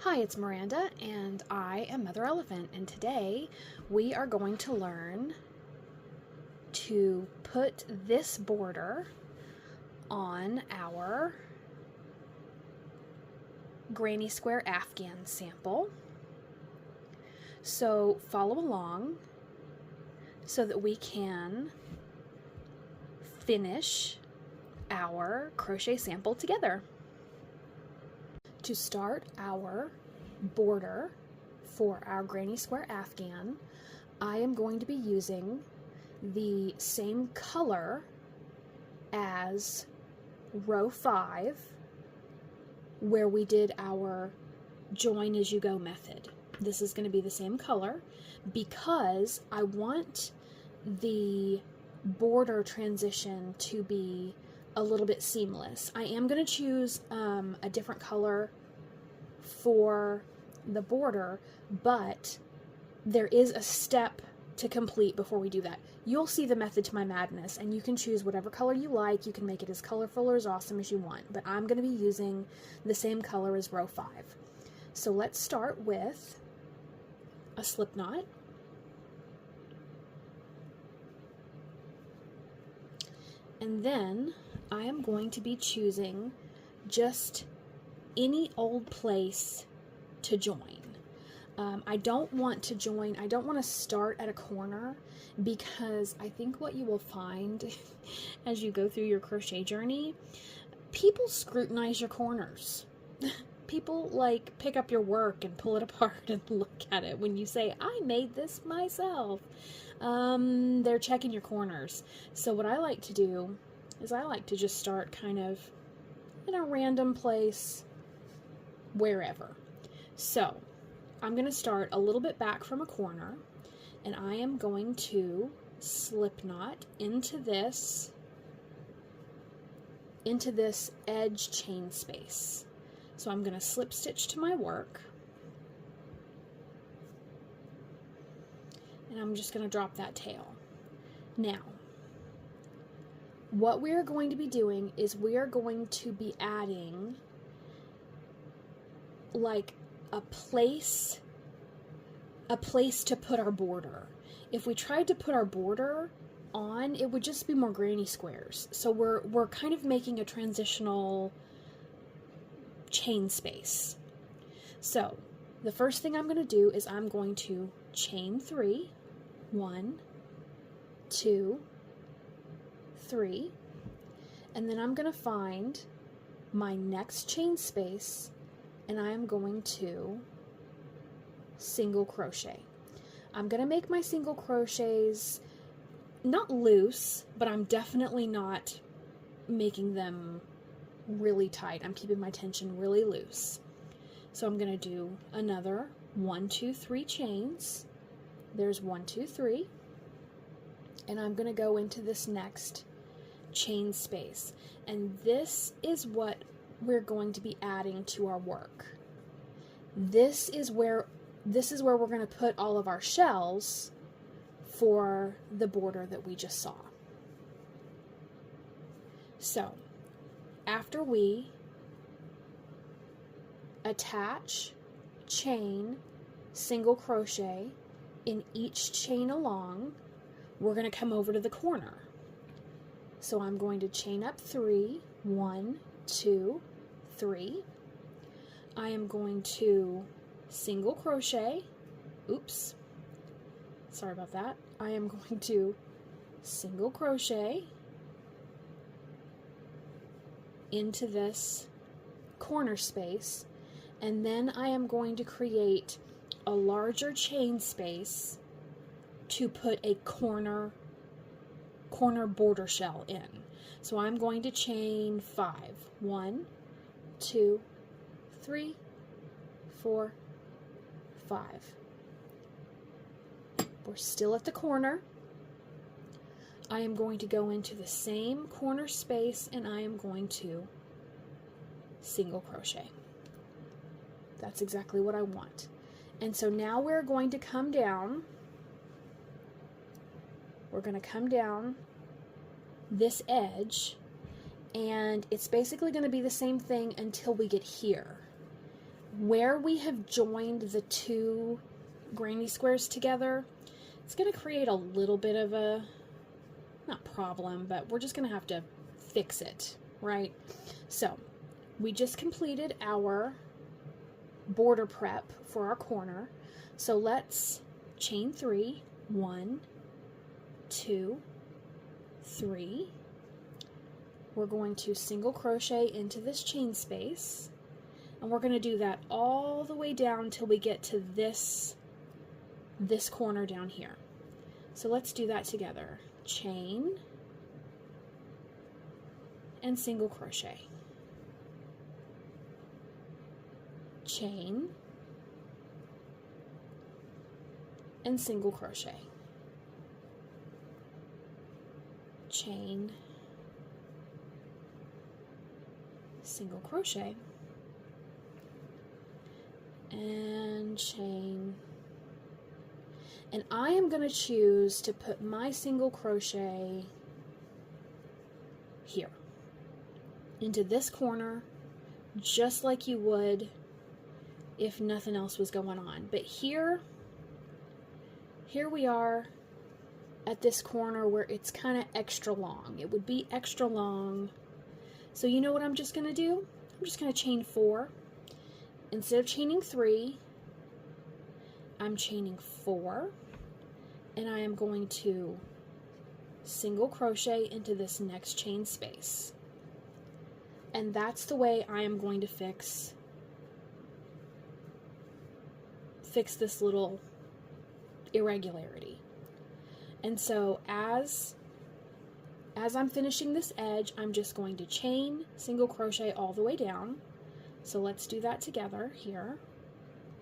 Hi, it's Miranda, and I am Mother Elephant, and today we are going to learn to put this border on our granny square afghan sample. So follow along so that we can finish our crochet sample together. To start our border for our granny square afghan, I am going to be using the same color as row 5 where we did our join as you go method. This is going to be the same color because I want the border transition to be a little bit seamless. I am going to choose a different color for the border, but there is a step to complete before we do that. You'll see the method to my madness, and you can choose whatever color you like. You can make it as colorful or as awesome as you want, but I'm going to be using the same color as row 5. So let's start with a slip knot. And then I am going to be choosing just any old place to join. I don't want to start at a corner, because I think what you will find as you go through your crochet journey, people scrutinize your corners. People like pick up your work and pull it apart and look at it when you say, I made this myself. They're checking your corners. So what I like to do is I like to just start kind of in a random place, wherever. So I'm going to start a little bit back from a corner, and I am going to slip knot into this edge chain space. So I'm going to slip stitch to my work, and I'm just going to drop that tail. Now, what we are going to be doing is we are going to be adding like a place to put our border. If we tried to put our border on, it would just be more granny squares. So we're kind of making a transitional chain space. So the first thing I'm going to do is I'm going to chain 3, 1, 2, 3, and then I'm going to find my next chain space, and I am going to single crochet. I'm going to make my single crochets not loose, but I'm definitely not making them really tight. I'm keeping my tension really loose. So I'm going to do another 1, 2, 3 chains. There's 1, 2, 3. And I'm going to go into this next chain space. And this is what we're going to be adding to our work. This is where we're going to put all of our shells for the border that we just saw. So after we attach, chain, single crochet in each chain along, we're going to come over to the corner. So I'm going to chain up 3, 1, 2, 3. I am going to single crochet. Oops. Sorry about that. I am going to single crochet into this corner space, and then I am going to create a larger chain space to put a corner border shell in. So I'm going to chain 5. 1, 2, 3, 4, 5. We're still at the corner. I am going to go into the same corner space, and I am going to single crochet. That's exactly what I want. And so now we're going to come down. We're going to come down this edge, and it's basically going to be the same thing until we get here. where we have joined the two granny squares together, it's going to create a little bit of a, not problem, but we're just going to have to fix it, right? So we just completed our border prep for our corner. So let's chain 3, 1, 2, 3. We're going to single crochet into this chain space, and we're going to do that all the way down till we get to this corner down here. So let's do that together. Chain and single crochet. Chain and single crochet. Chain, single crochet, and chain. And I am going to choose to put my single crochet here into this corner, just like you would if nothing else was going on. But here we are at this corner where it's kind of extra long. It would be extra long. So you know what I'm just going to do? I'm just going to chain 4. Instead of chaining 3, I'm chaining 4, and I am going to single crochet into this next chain space. And that's the way I am going to fix this little irregularity. And so as I'm finishing this edge, I'm just going to chain, single crochet all the way down. So let's do that together here.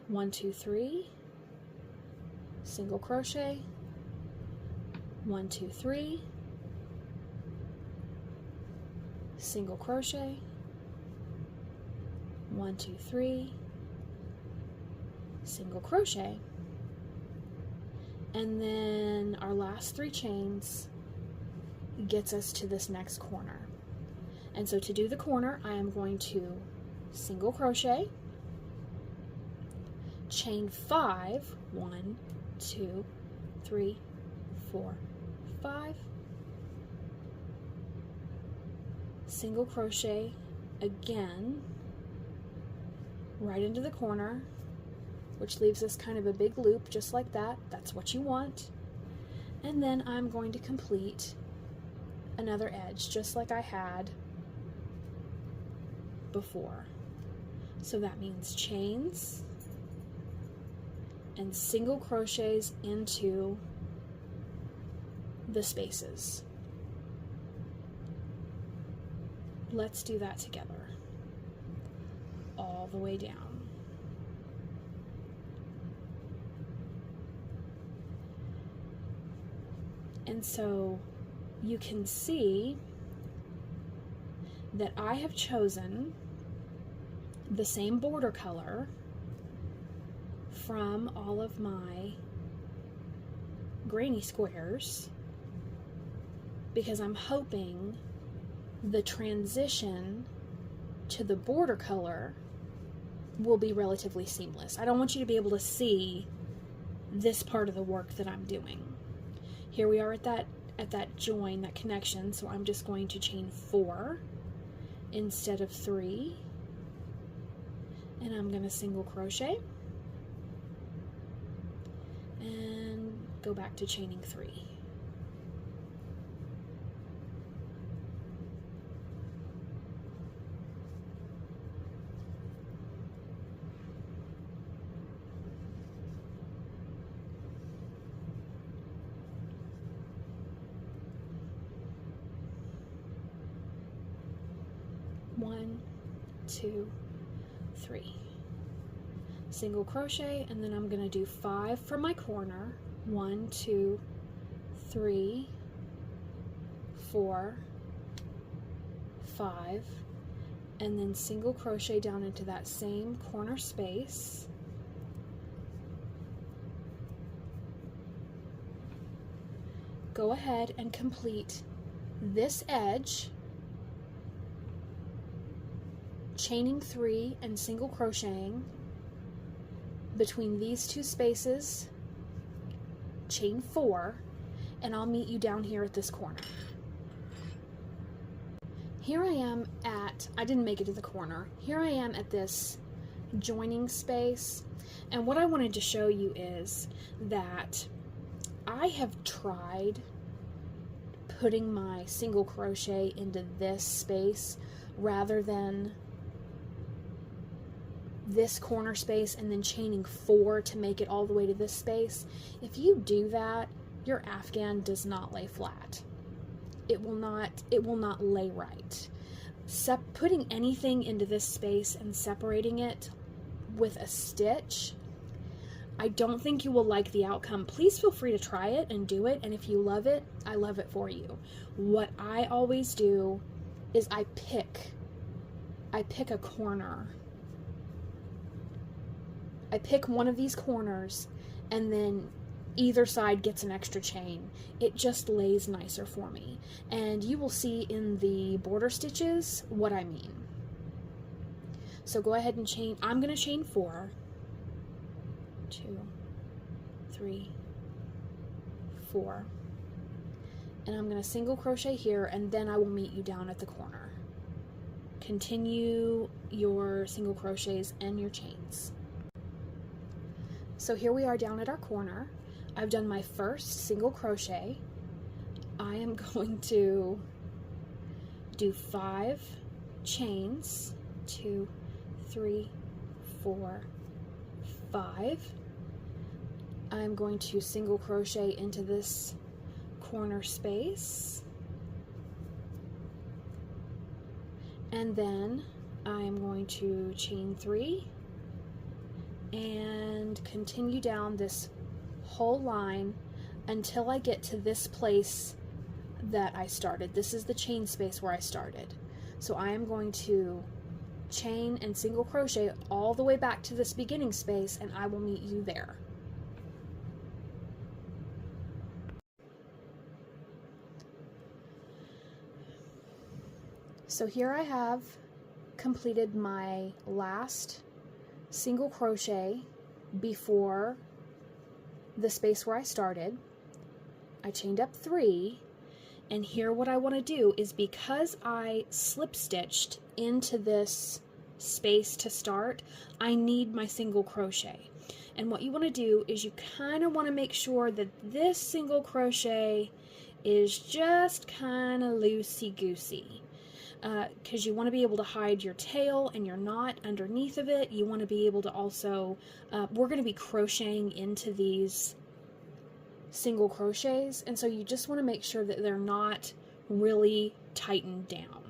1, 2, 3, single crochet, 1, 2, 3, single crochet, 1, 2, 3, single crochet. And then our last 3 chains gets us to this next corner. And so to do the corner, I am going to single crochet, chain 5, 1, 2, 3, 4, 5, single crochet again right into the corner, which leaves us kind of a big loop just like that. That's what you want. And then I'm going to complete another edge just like I had before. So that means chains and single crochets into the spaces. Let's do that together all the way down. And so you can see that I have chosen the same border color from all of my granny squares because I'm hoping the transition to the border color will be relatively seamless. I don't want you to be able to see this part of the work that I'm doing. Here we are at that join, that connection, so I'm just going to chain 4 instead of 3, and I'm going to single crochet and go back to chaining 3. One, 2, 3. Single crochet, and then I'm going to do 5 for my corner. 1, 2, 3, 4, 5, and then single crochet down into that same corner space. Go ahead and complete this edge, chaining 3 and single crocheting between these two spaces, chain 4, and I'll meet you down here at this corner. Here I am at, I didn't make it to the corner, here I am at this joining space, and what I wanted to show you is that I have tried putting my single crochet into this space rather than this corner space and then chaining 4 to make it all the way to this space. If you do that, your afghan does not lay flat. It will not lay right. Putting anything into this space and separating it with a stitch, I don't think you will like the outcome. Please feel free to try it and do it, and if you love it, I love it for you. What I always do is I pick a corner. I pick one of these corners, and then either side gets an extra chain. It just lays nicer for me. And you will see in the border stitches what I mean. So go ahead and chain. I'm going to chain 4, 2, 3, 4. And I'm going to single crochet here, and then I will meet you down at the corner. Continue your single crochets and your chains. So here we are down at our corner. I've done my first single crochet. I am going to do 5 chains, 2, 3, 4, 5. I'm going to single crochet into this corner space, and then I'm going to chain 3 and continue down this whole line until I get to this place that I started. This is the chain space where I started. So I am going to chain and single crochet all the way back to this beginning space, and I will meet you there. So here I have completed my last single crochet before the space where I started. I chained up 3, and here what I want to do is, because I slip stitched into this space to start, I need my single crochet. And what you want to do is you kind of want to make sure that this single crochet is just kind of loosey-goosey. Because you want to be able to hide your tail and your knot underneath of it. You want to be able to also, we're going to be crocheting into these single crochets, and so you just want to make sure that they're not really tightened down.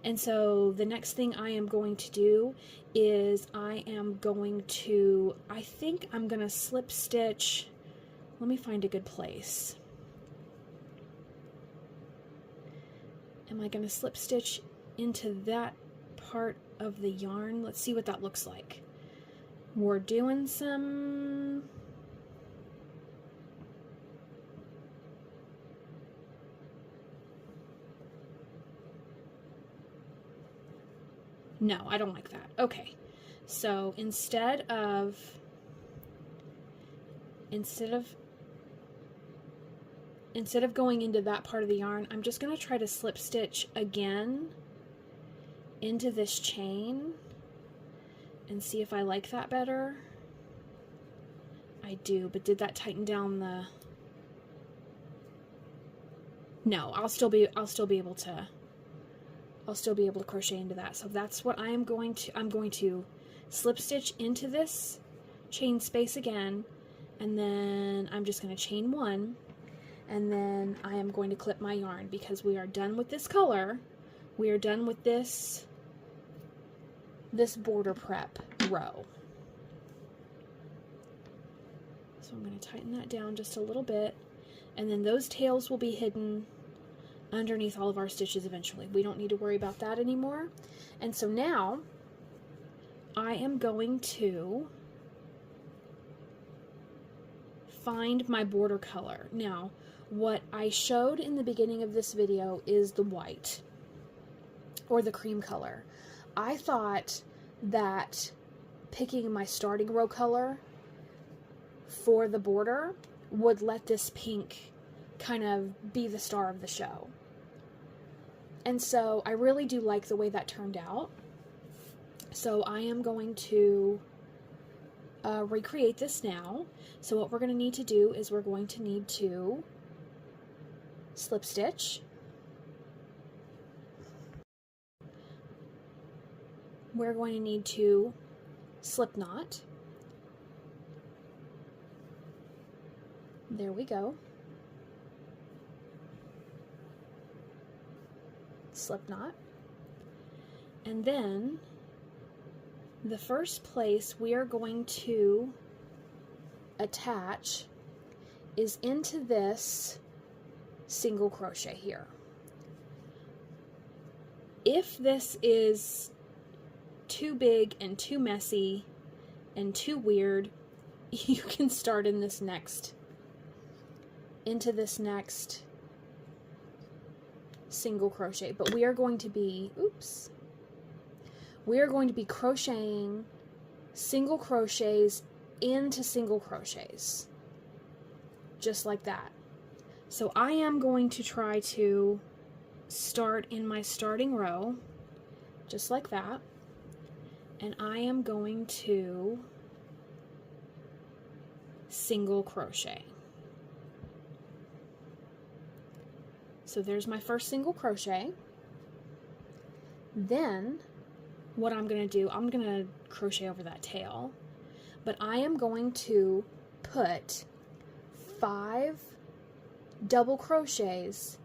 And so the next thing I am going to do is I think I'm going to slip stitch. Let me find a good place. Am I going to slip stitch into that part of the yarn? Let's see what that looks like. We're doing some... No, I don't like that. Okay, so instead of going into that part of the yarn, I'm just going to try to slip stitch again into this chain and see if I like that better. I do, but did that tighten down the... No, I'll still be able to crochet into that. So that's what I'm going to slip stitch into this chain space again, and then I'm just going to chain 1. And then I am going to clip my yarn, because we are done with this color. We are done with this border prep row. So I'm going to tighten that down just a little bit, and then those tails will be hidden underneath all of our stitches eventually. We don't need to worry about that anymore. And so now I am going to find my border color. Now, what I showed in the beginning of this video is the white, or the cream color. I thought that picking my starting row color for the border would let this pink kind of be the star of the show. And so I really do like the way that turned out. So I am going to recreate this now. So what we're going to need to do is we're going to need to slip stitch. We're going to need to slip knot. There we go. Slip knot. And then the first place we are going to attach is into this single crochet here. If this is too big and too messy and too weird, you can start in this next, into this next single crochet, but we are going to be, we are going to be crocheting single crochets into single crochets, just like that. So I am going to try to start in my starting row, just like that, and I am going to single crochet. So there's my first single crochet. Then what I'm going to do, I'm going to crochet over that tail, but I am going to put 5 double crochets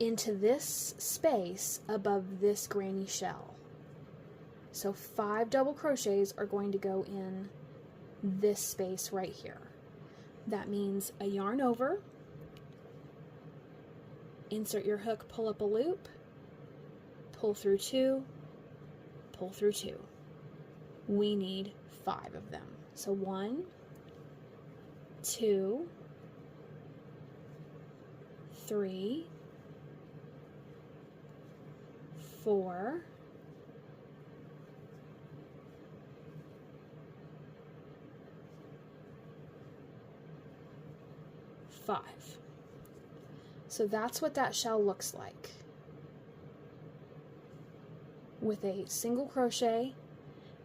into this space above this granny shell. So 5 double crochets are going to go in this space right here. That means a yarn over, insert your hook, pull up a loop, pull through 2, pull through 2. We need 5 of them. So 1, 2, 3, 4, 5. So that's what that shell looks like, with a single crochet,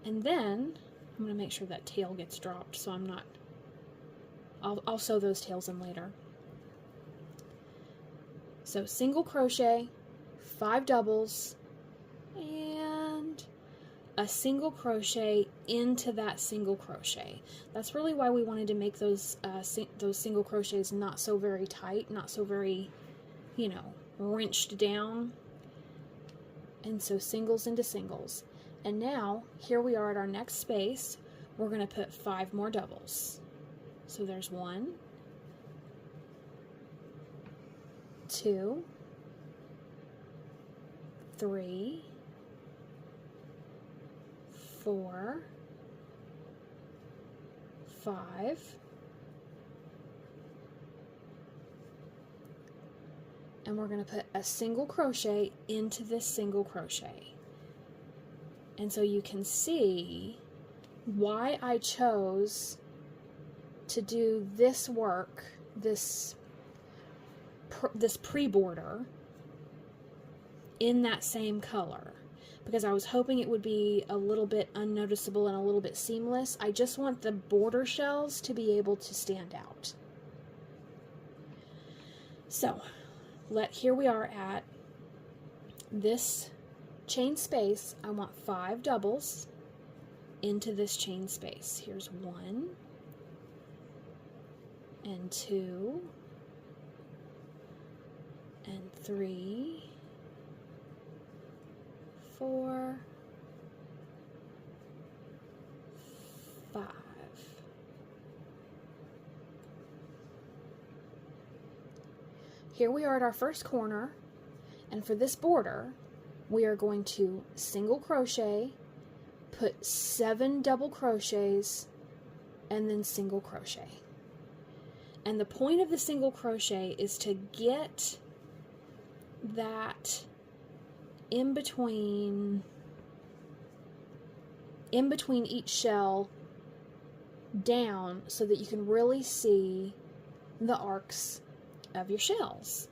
and then I'm going to make sure that tail gets dropped so I'm not, I'll sew those tails in later. So single crochet, 5 doubles, and a single crochet into that single crochet. That's really why we wanted to make those single crochets not so very tight, not so very, you know, wrenched down. And so singles into singles. And now here we are at our next space. We're going to put 5 more doubles. So there's 1, 2, 3, 4, 5, and we're going to put a single crochet into this single crochet. And so you can see why I chose to do this work, this pre-border in that same color, because I was hoping it would be a little bit unnoticeable and a little bit seamless. I just want the border shells to be able to stand out. So here we are at this chain space. I want 5 doubles into this chain space. Here's 1 and 2 and 3, 4, 5. Here we are at our first corner, and for this border we are going to single crochet, put 7 double crochets, and then single crochet. And the point of the single crochet is to get that in between in between each shell down so that you can really see the arcs of your shells.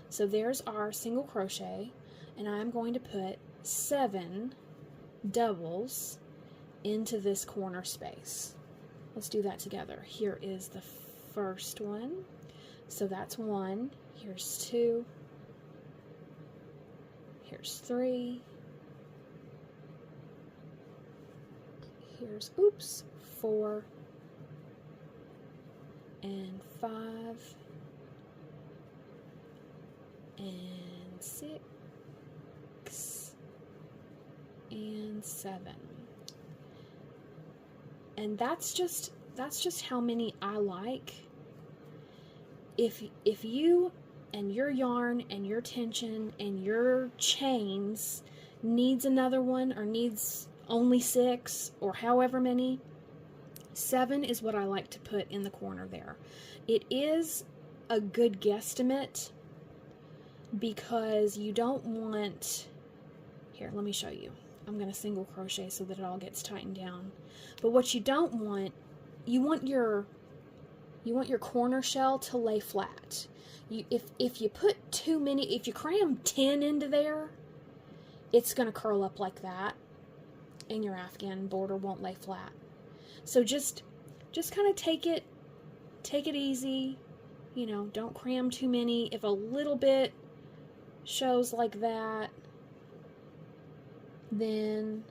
So there's our single crochet, and I'm going to put 7 doubles into this corner space. Let's do that together. Here is the first one. So that's 1. Here's 2. Here's 3. Here's, 4 and 5 and 6 and 7. And that's just how many I like. If you and your yarn and your tension and your chains needs another one, or needs only 6 or however many, 7 is what I like to put in the corner there. It is a good guesstimate because you don't want, here, let me show you. I'm going to single crochet so that it all gets tightened down. But what you don't want, you want your corner shell to lay flat. If you put too many, if you cram 10 into there, it's going to curl up like that, and your Afghan border won't lay flat. So just kind of take it easy. You know, don't cram too many. If a little bit shows like that, then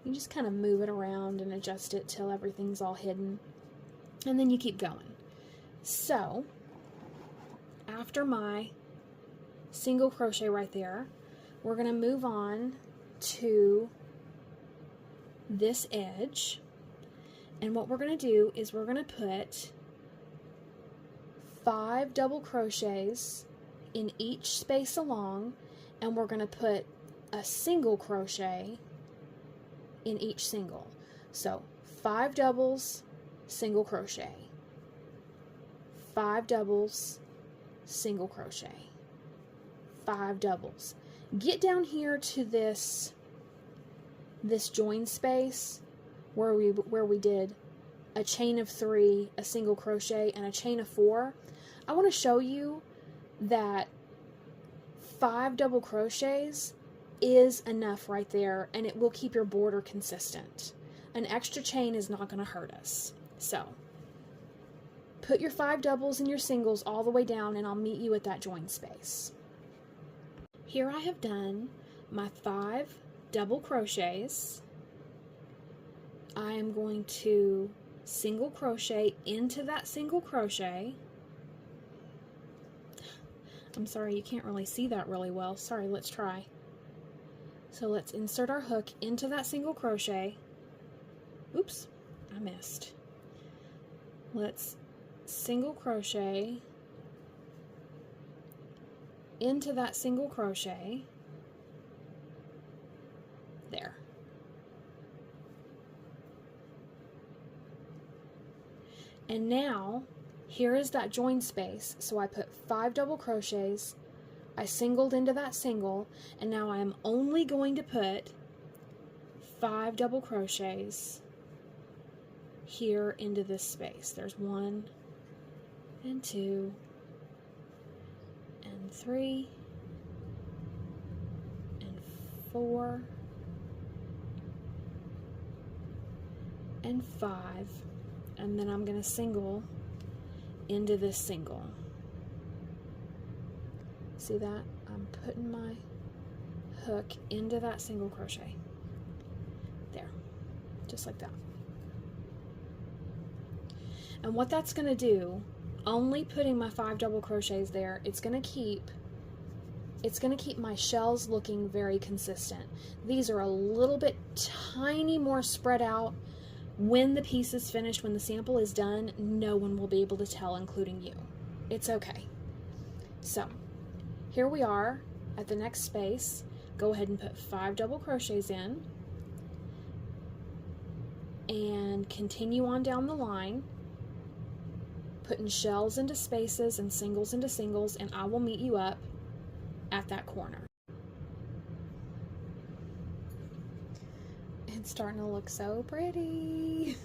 you just kind of move it around and adjust it till everything's all hidden, and then you keep going. So after my single crochet right there, we're going to move on to this edge, and what we're going to do is we're going to put 5 double crochets in each space along, and we're going to put a single crochet in each single. So 5 doubles, single crochet, 5 doubles, single crochet, 5 doubles. Get down here to this join space where we did a chain of 3, a single crochet, and a chain of 4. I want to show you that 5 double crochets is enough right there, and it will keep your border consistent. An extra chain is not going to hurt us. So put your 5 doubles and your singles all the way down, and I'll meet you at that join space. Here I have done my 5 double crochets. I am going to single crochet into that single crochet. I'm sorry, you can't really see that really well. Sorry, let's try. So let's insert our hook into that single crochet. Oops, I missed. Let's single crochet into that single crochet. There. And now, here is that join space. So I put 5 double crochets, I singled into that single, and now I am only going to put 5 double crochets here into this space. There's 1 and 2 and 3 and 4 and 5, and then I'm going to single into this single. See that? I'm putting my hook into that single crochet. There, just like that. And what that's going to do, only putting my 5 double crochets there, it's going to keep my shells looking very consistent. These are a little bit tiny more spread out. When the piece is finished, when the sample is done, no one will be able to tell, including you. It's okay. So here we are at the next space. Go ahead and put 5 double crochets in and continue on down the line, putting shells into spaces and singles into singles, and I will meet you up at that corner. It's starting to look so pretty.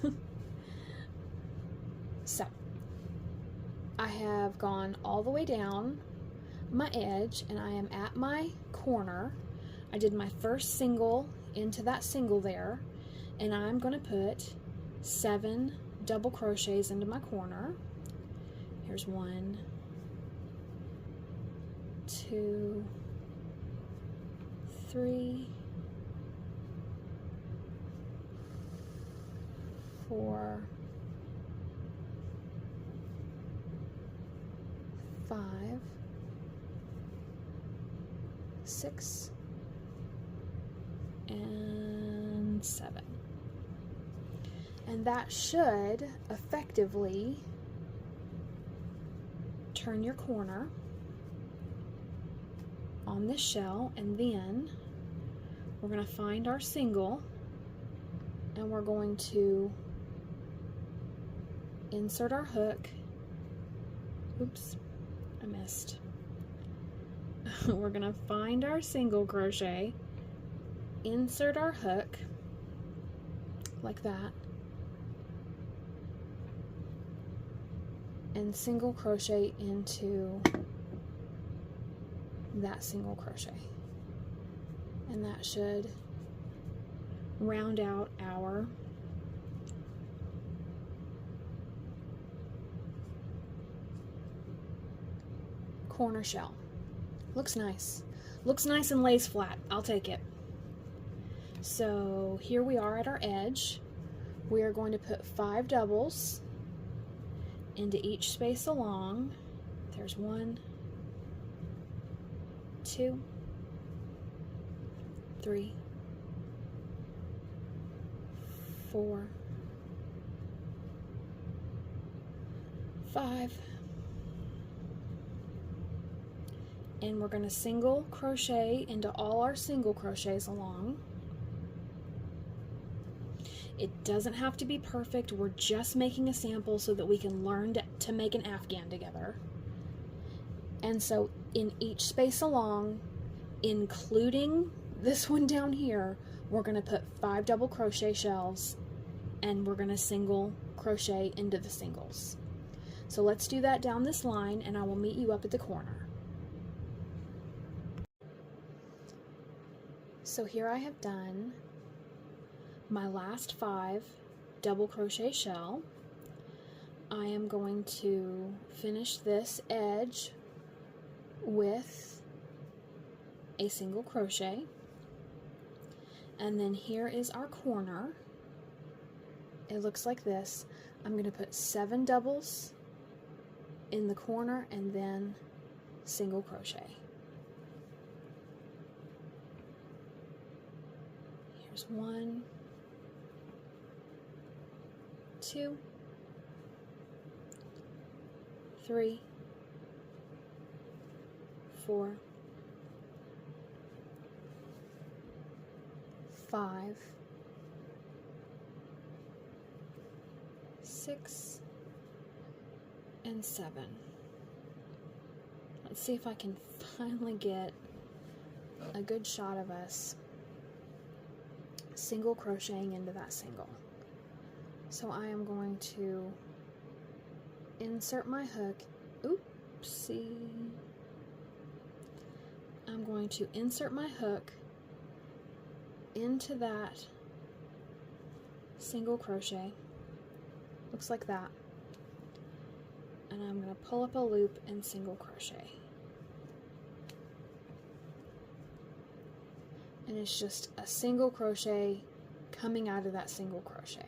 So, I have gone all the way down my edge and I am at my corner. I did my first single into that single there, and I'm going to put 7 double crochets into my corner. Here's 1, 2, 3, 4, 5, 6, and 7. And that should effectively turn your corner on this shell, and then we're going to find our single and we're going to insert our hook. Oops, I missed. We're going to find our single crochet, insert our hook like that, and single crochet into that single crochet, and that should round out our corner shell. Looks nice. Looks nice and lays flat. I'll take it. So here we are at our edge. We are going to put 5 doubles into each space along. There's 1, 2, 3, 4, 5, and we're going to single crochet into all our single crochets along. It doesn't have to be perfect. We're just making a sample so that we can learn to make an afghan together. And so in each space along, including this one down here, we're going to put 5 double crochet shells and we're going to single crochet into the singles. So let's do that down this line, and I will meet you up at the corner. So here I have done my last 5 double crochet shell. I am going to finish this edge with a single crochet, and then here is our corner. It looks like this. I'm going to put 7 doubles in the corner and then single crochet. Here's 1, 2, 3, 4, 5, 6, and 7. Let's see if I can finally get a good shot of us single crocheting into that single. So I am going to insert my hook. Oopsie. I'm going to insert my hook into that single crochet. Looks like that. And I'm going to pull up a loop and single crochet. And it's just a single crochet coming out of that single crochet.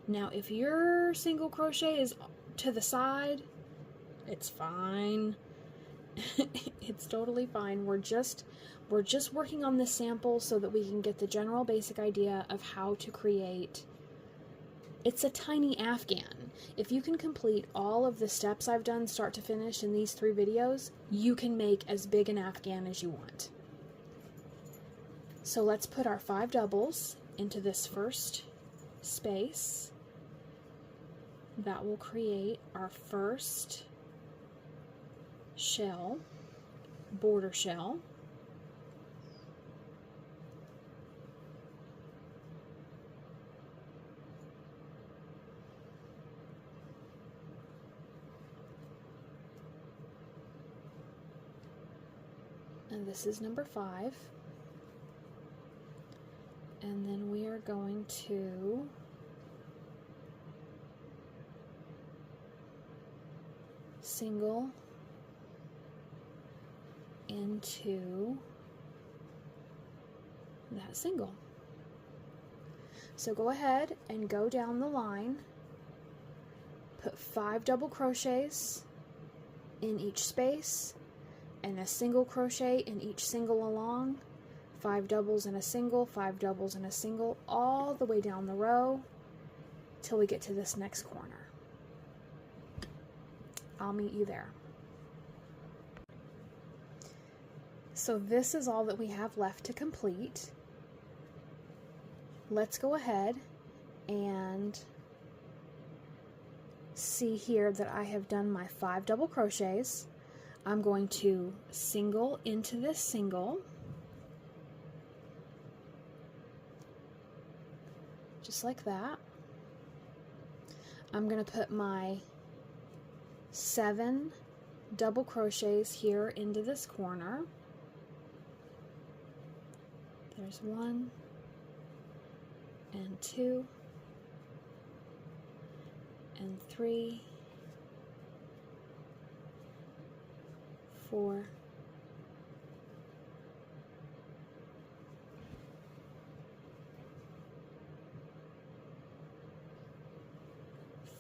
Now if your single crochet is to the side, it's fine. It's totally fine. We're just working on this sample so that we can get the general basic idea of how to create. It's a tiny afghan. If you can complete all of the steps I've done start to finish in these 3 videos, you can make as big an afghan as you want. So let's put our 5 doubles into this first space. That will create our first shell, border shell. and this is number 5. And then we are going to single into that single. So go ahead and go down the line, put 5 double crochets in each space and a single crochet in each single along, 5 doubles and a single, 5 doubles and a single, all the way down the row till we get to this next corner. I'll meet you there. So this is all that we have left to complete. Let's go ahead and see here that I have done my 5 double crochets. I'm going to single into this single, just like that. I'm going to put my 7 double crochets here into this corner. There's 1 and 2 and 3, 4,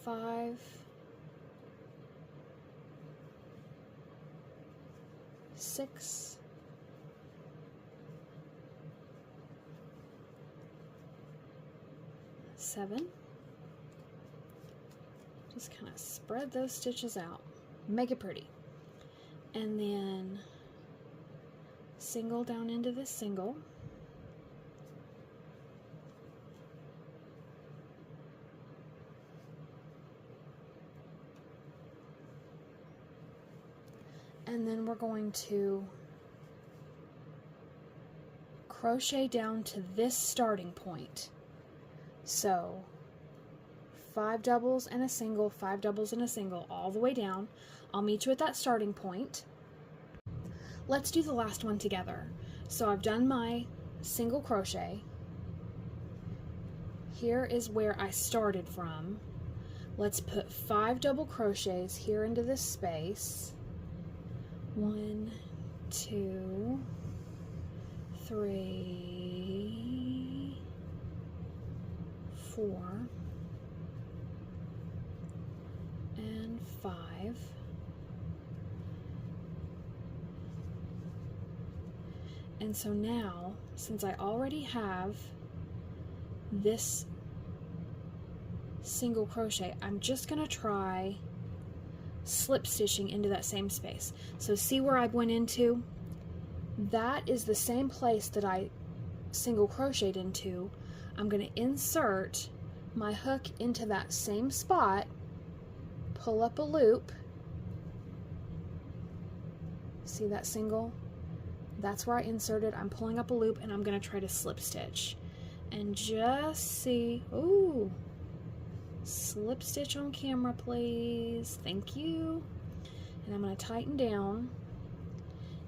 5, 6, 7. Just kind of spread those stitches out, make it pretty, and then single down into this single, and then we're going to crochet down to this starting point. So 5 doubles and a single, 5 doubles and a single, all the way down. I'll meet you at that starting point. Let's do the last one together. So I've done my single crochet. Here is where I started from. Let's put 5 double crochets here into this space. 1, 2, 3, 4, and 5. And so now, since I already have this single crochet, I'm just going to try slip stitching into that same space. So see where I went into? That is the same place that I single crocheted into. I'm going to insert my hook into that same spot, pull up a loop, see that single? That's where I inserted. I'm pulling up a loop and I'm going to try to slip stitch and just see. Ooh, slip stitch on camera, please. Thank you. And I'm going to tighten down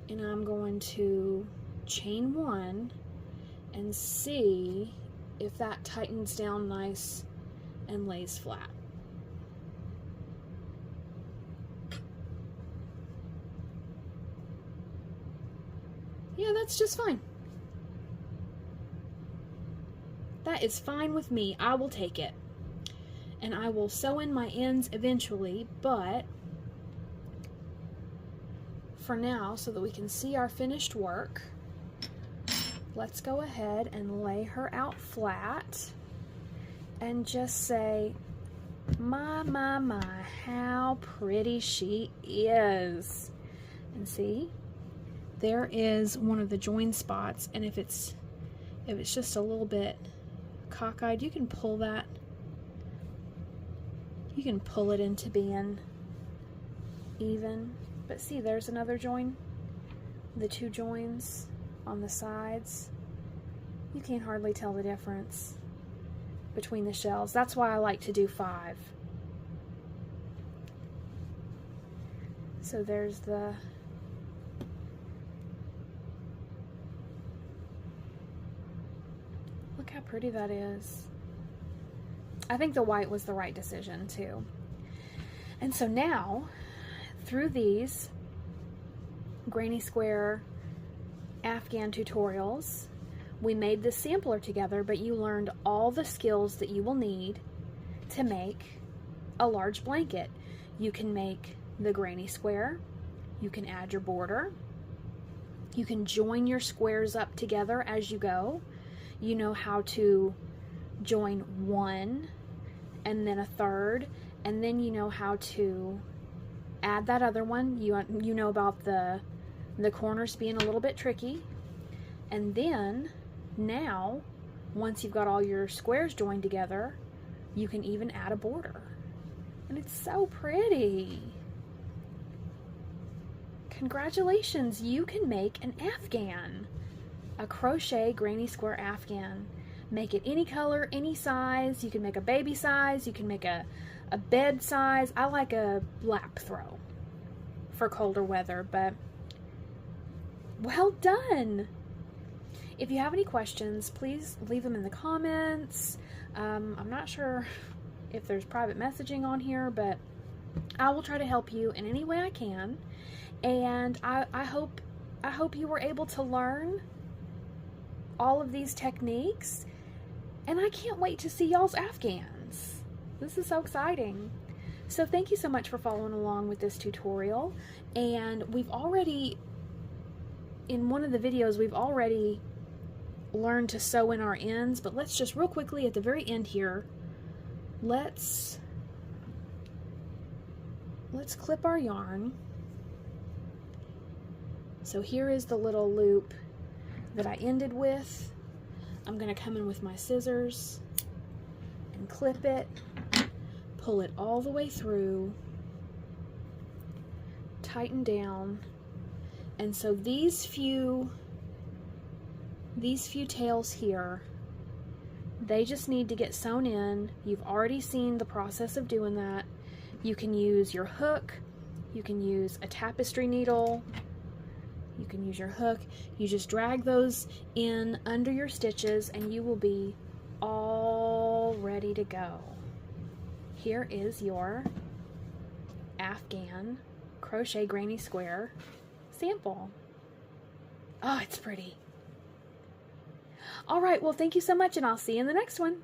and I'm going to chain 1 and see if that tightens down nice and lays flat. Yeah, that's just fine. That is fine with me. I will take it. And I will sew in my ends eventually, but for now, so that we can see our finished work, let's go ahead and lay her out flat and just say, my, how pretty she is. And see? There is one of the join spots, and if it's just a little bit cockeyed, you can pull that. You can pull it into being even. But see, there's another join. The 2 joins on the sides. You can't hardly tell the difference between the shells. That's why I like to do 5. So there's the pretty that is. I think the white was the right decision too. And so now, through these granny square Afghan tutorials, we made this sampler together, but you learned all the skills that you will need to make a large blanket. You can make the granny square, you can add your border, you can join your squares up together as you go. You know how to join one and then a third, and then you know how to add that other one. You know about the corners being a little bit tricky. And then now, once you've got all your squares joined together, you can even add a border. And it's so pretty. Congratulations, you can make an Afghan, a crochet granny square Afghan. Make it any color, any size. You can make a baby size, you can make a bed size. I like a lap throw for colder weather, but well done. If you have any questions, please leave them in the comments. I'm not sure if there's private messaging on here, but I will try to help you in any way I can. And I hope you were able to learn all of these techniques. And I can't wait to see y'all's Afghans. This is so exciting. So thank you so much for following along with this tutorial. And we've already, in one of the videos, we've already learned to sew in our ends, but let's just real quickly at the very end here, let's clip our yarn. So here is the little loop that I ended with. I'm going to come in with my scissors and clip it, pull it all the way through, tighten down, and so these few tails here, they just need to get sewn in. You've already seen the process of doing that. You can use your hook, you can use a tapestry needle, you can use your hook. You just drag those in under your stitches and you will be all ready to go. Here is your Afghan crochet granny square sample. Oh, it's pretty. All right, well, thank you so much, and I'll see you in the next one.